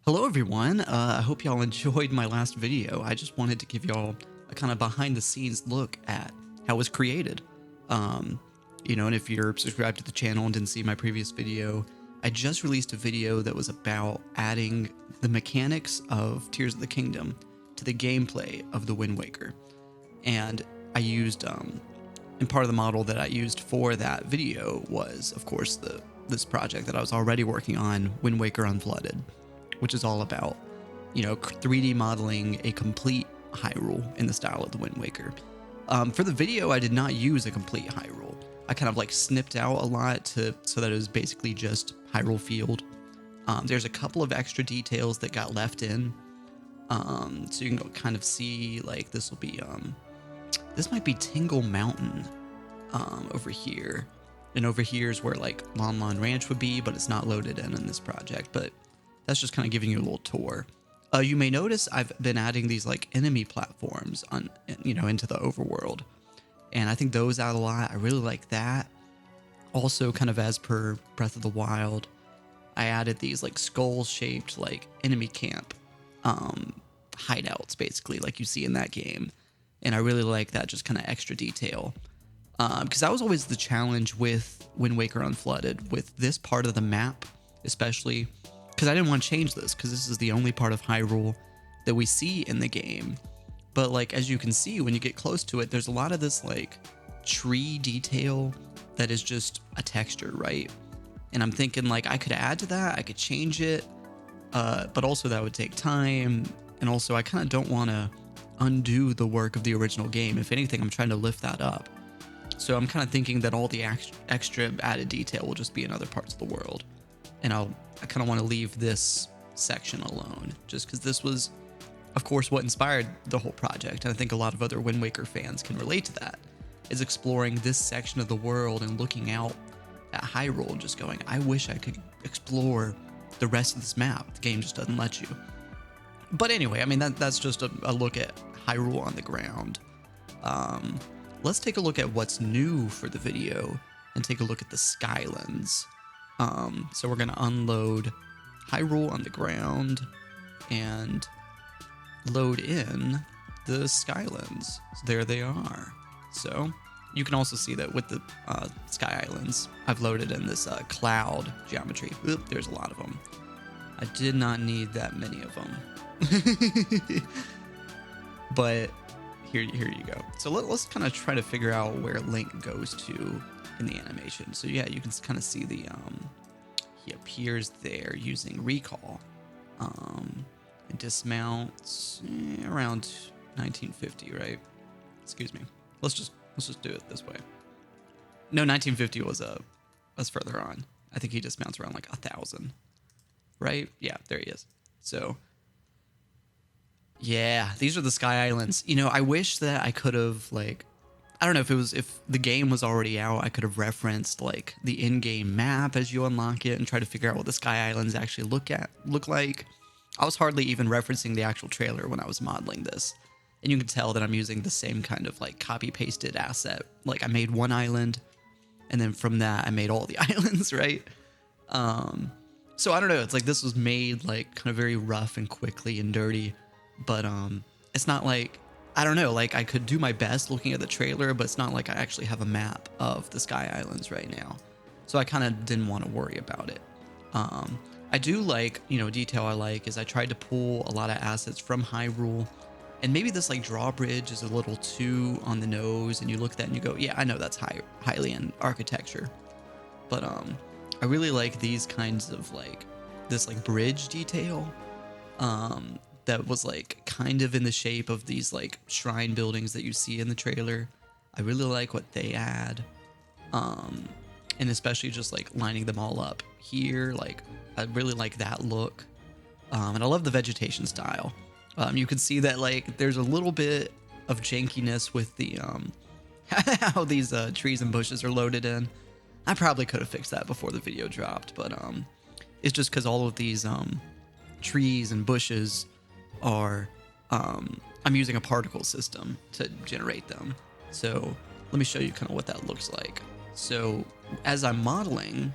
Hello everyone, I hope y'all enjoyed my last video. I just wanted to give y'all a kind of behind the scenes look at how it was created. And if you're subscribed to the channel and didn't see my previous video, I just released a video that was about adding the mechanics of Tears of the Kingdom to the gameplay of the Wind Waker. And I used, and part of the model that I used for that video was, of course, this project that I was already working on, Wind Waker Unflooded, which is all about, 3D modeling a complete Hyrule in the style of the Wind Waker. For the video, I did not use a complete Hyrule. I kind of like snipped out a lot so that it was basically just Hyrule Field. There's a couple of extra details that got left in. So you can kind of see, like, this will be, this might be Tingle Mountain over here. And over here is where, like, Lon Lon Ranch would be, but it's not loaded in this project. But that's just kind of giving you a little tour. You may notice I've been adding these like enemy platforms into the overworld, and I think those add a lot. I really like that. Also, kind of as per Breath of the Wild, I added these like skull-shaped like enemy camp hideouts, basically, like you see in that game, and I really like that, just kind of extra detail. Because that was always the challenge with Wind Waker Unflooded, with this part of the map, especially. Because I didn't want to change this, because this is the only part of Hyrule that we see in the game. But like, as you can see, when you get close to it, there's a lot of this like tree detail that is just a texture, right? And I'm thinking like I could add to that, I could change it, but also that would take time. And also I kind of don't want to undo the work of the original game. If anything, I'm trying to lift that up. So I'm kind of thinking that all the extra added detail will just be in other parts of the world. And I kind of want to leave this section alone, just because this was, of course, what inspired the whole project. And I think a lot of other Wind Waker fans can relate to that, is exploring this section of the world and looking out at Hyrule and just going, I wish I could explore the rest of this map. The game just doesn't let you. But anyway, I mean, that's just a look at Hyrule on the ground. Let's take a look at what's new for the video and take a look at the Skylands. So we're going to unload Hyrule on the ground and load in the Skylands. So there they are. So you can also see that with the Sky Islands, I've loaded in this cloud geometry. Oop, there's a lot of them. I did not need that many of them. But here you go. So let's kind of try to figure out where Link goes to in the animation. So yeah, you can kind of see the he appears there using recall, and dismounts around 1950, right? Excuse me. Let's just do it this way. No, 1950 was further on. I think he dismounts around like 1,000, right? Yeah, there he is. So yeah, these are the Sky Islands. I wish that I could have, like, I don't know if the game was already out, I could have referenced like the in-game map as you unlock it and try to figure out what the Sky Islands actually look like. I was hardly even referencing the actual trailer when I was modeling this. And you can tell that I'm using the same kind of like copy-pasted asset. Like I made one island, and then from that I made all the islands, right? So I don't know, it's like this was made like kind of very rough and quickly and dirty, but it's not like, I don't know, like I could do my best looking at the trailer, but it's not like I actually have a map of the Sky Islands right now. So I kind of didn't want to worry about it. I do like, detail I like is I tried to pull a lot of assets from Hyrule, and maybe this like drawbridge is a little too on the nose, and you look at that and you go, yeah, I know that's Hylian architecture. But I really like these kinds of like, this like bridge detail. That was like kind of in the shape of these like shrine buildings that you see in the trailer. I really like what they add. And especially just like lining them all up here. Like I really like that look. And I love the vegetation style. You can see that like there's a little bit of jankiness with the how these trees and bushes are loaded in. I probably could have fixed that before the video dropped, but it's just because all of these trees and bushes are I'm using a particle system to generate them. So let me show you kind of what that looks like. So as I'm modeling,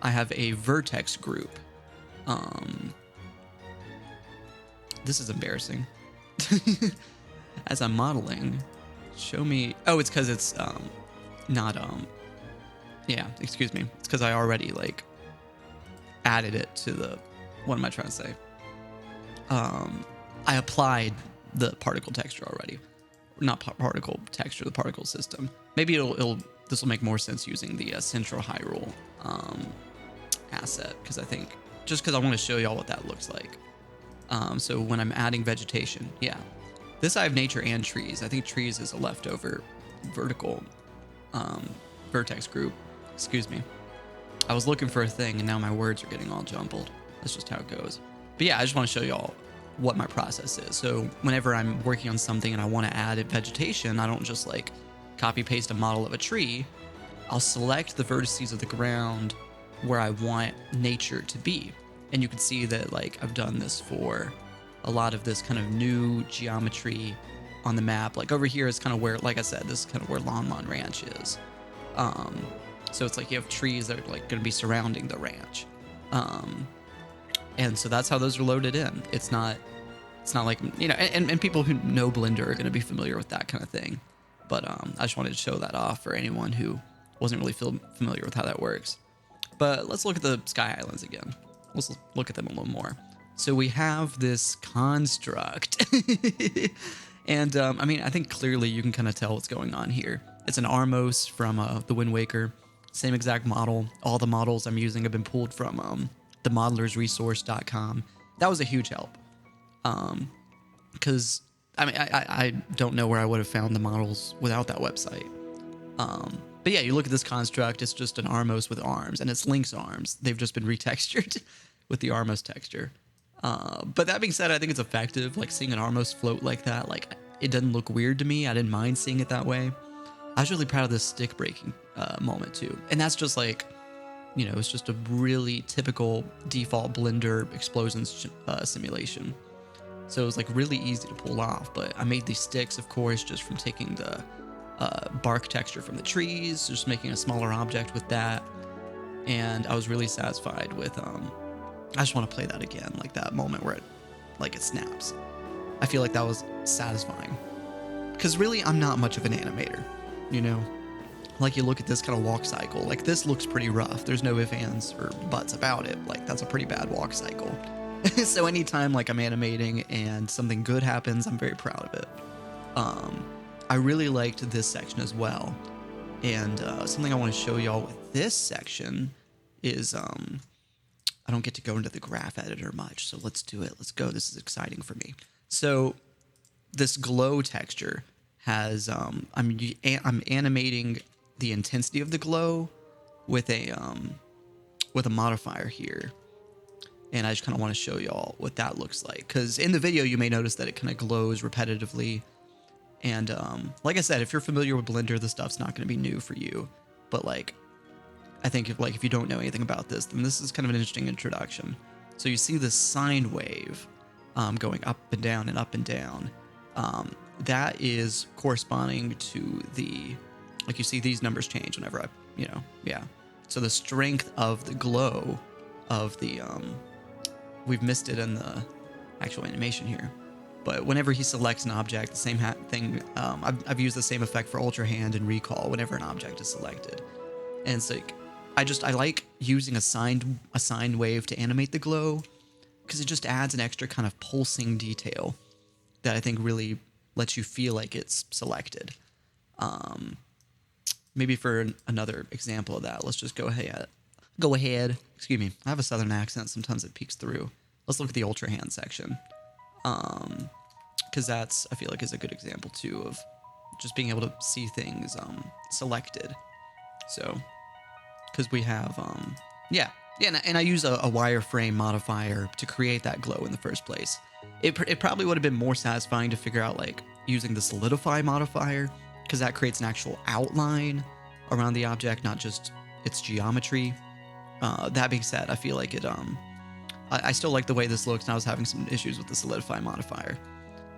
I have a vertex group this is embarrassing. As I'm modeling, show me. Oh, it's because it's not yeah, excuse me. It's because I already like added it to the. What am I trying to say? I applied the particle texture already. Not particle texture, the particle system. Maybe this will make more sense using the Central Hyrule asset, because I think just because I want to show y'all what that looks like. So when I'm adding vegetation, yeah, this I have nature and trees. I think trees is a leftover vertical vertex group. Excuse me. I was looking for a thing and now my words are getting all jumbled. That's just how it goes. But yeah, I just want to show y'all what my process is. So whenever I'm working on something and I want to add vegetation, I don't just like copy paste a model of a tree. I'll select the vertices of the ground where I want nature to be. And you can see that like I've done this for a lot of this kind of new geometry on the map. Like over here is kind of where, like I said, this is kind of where Lon Lon Ranch is. So it's like you have trees that are like going to be surrounding the ranch. And so that's how those are loaded in. It's not like, you know, and people who know Blender are going to be familiar with that kind of thing. But I just wanted to show that off for anyone who wasn't really familiar with how that works. But let's look at the Sky Islands again. Let's look at them a little more. So we have this construct. And I mean, I think clearly you can kind of tell what's going on here. It's an Armos from the Wind Waker. Same exact model. All the models I'm using have been pulled from the modelersresource.com. That was a huge help. Because, I mean, I don't know where I would have found the models without that website. But yeah, you look at this construct, it's just an Armos with arms, and it's Link's arms. They've just been retextured with the Armos texture. But that being said, I think it's effective. Like seeing an Armos float like that, like it doesn't look weird to me. I didn't mind seeing it that way. I was really proud of this stick breaking moment too. And that's just like, you know, it's just a really typical default Blender explosions simulation. So it was like really easy to pull off. But I made these sticks, of course, just from taking the bark texture from the trees, just making a smaller object with that. And I was really satisfied with, I just want to play that again, like that moment where it snaps. I feel like that was satisfying. Because really, I'm not much of an animator, you know? Like you look at this kind of walk cycle, like this looks pretty rough. There's no ifs, ands, or buts about it. Like that's a pretty bad walk cycle. So anytime like I'm animating and something good happens, I'm very proud of it. I really liked this section as well. And something I want to show y'all with this section is, I don't get to go into the graph editor much, so let's do it. Let's go. This is exciting for me. So this glow texture has, I'm animating the intensity of the glow with a modifier here. And I just kind of want to show y'all what that looks like. Because in the video, you may notice that it kind of glows repetitively. And like I said, if you're familiar with Blender, this stuff's not going to be new for you. But like, I think if you don't know anything about this, then this is kind of an interesting introduction. So you see this sine wave going up and down and up and down. That is corresponding to the, like you see these numbers change whenever I, you know, yeah. So the strength of the glow of the, we've missed it in the actual animation here. But whenever he selects an object, the same thing, I've used the same effect for Ultra Hand and Recall whenever an object is selected. And it's like, I like using a sine wave to animate the glow because it just adds an extra kind of pulsing detail that I think really lets you feel like it's selected. Maybe for another example of that, let's just go ahead. Excuse me. I have a southern accent. Sometimes it peeks through. Let's look at the Ultra Hand section. Because that's, I feel like, is a good example too of just being able to see things selected. So, because we have, and I use a wireframe modifier to create that glow in the first place. It probably would have been more satisfying to figure out like using the solidify modifier, because that creates an actual outline around the object, not just its geometry. That being said, I feel like it, I still like the way this looks, and I was having some issues with the solidify modifier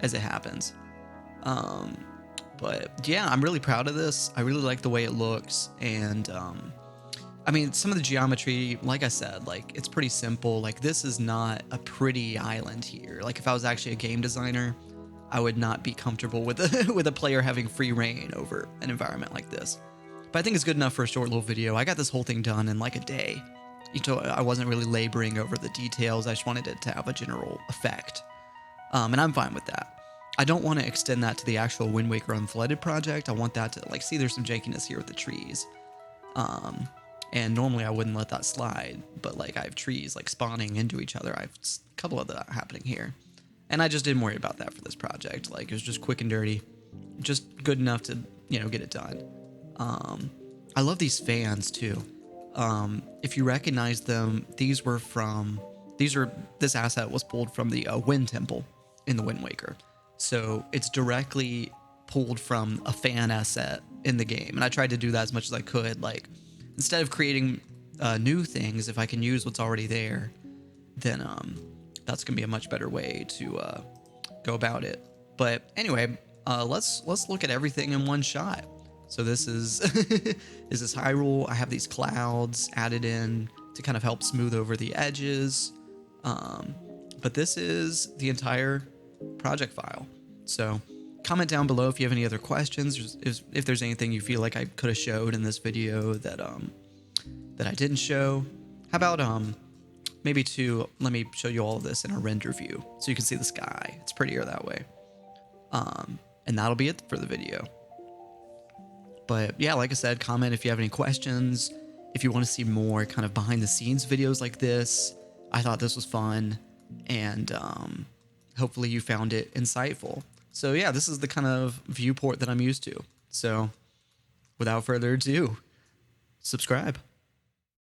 as it happens. But yeah, I'm really proud of this. I really like the way it looks, and I mean, some of the geometry, like I said, like it's pretty simple. Like this is not a pretty island here. Like if I was actually a game designer, I would not be comfortable with with a player having free reign over an environment like this. But I think it's good enough for a short little video. I got this whole thing done in like a day. I wasn't really laboring over the details. I just wanted it to have a general effect. And I'm fine with that. I don't want to extend that to the actual Wind Waker Unflooded project. I want that to, like, see, there's some jankiness here with the trees. And normally I wouldn't let that slide, but like I have trees like spawning into each other. I have a couple of that happening here. And I just didn't worry about that for this project. Like it was just quick and dirty, just good enough to, get it done. I love these fans too. If you recognize them, this asset was pulled from the Wind Temple in the Wind Waker. So it's directly pulled from a fan asset in the game. And I tried to do that as much as I could. Like instead of creating new things, if I can use what's already there, then that's gonna be a much better way to go about it. But anyway, let's look at everything in one shot. So this is is this Hyrule. I have these clouds added in to kind of help smooth over the edges. But this is the entire project file. So comment down below if you have any other questions, if there's anything you feel like I could have showed in this video that I didn't show. How about let me show you all of this in a render view so you can see the sky. It's prettier that way. And that'll be it for the video. But yeah, like I said, comment if you have any questions. If you want to see more kind of behind the scenes videos like this. I thought this was fun, and hopefully you found it insightful. So yeah, this is the kind of viewport that I'm used to. So without further ado, subscribe.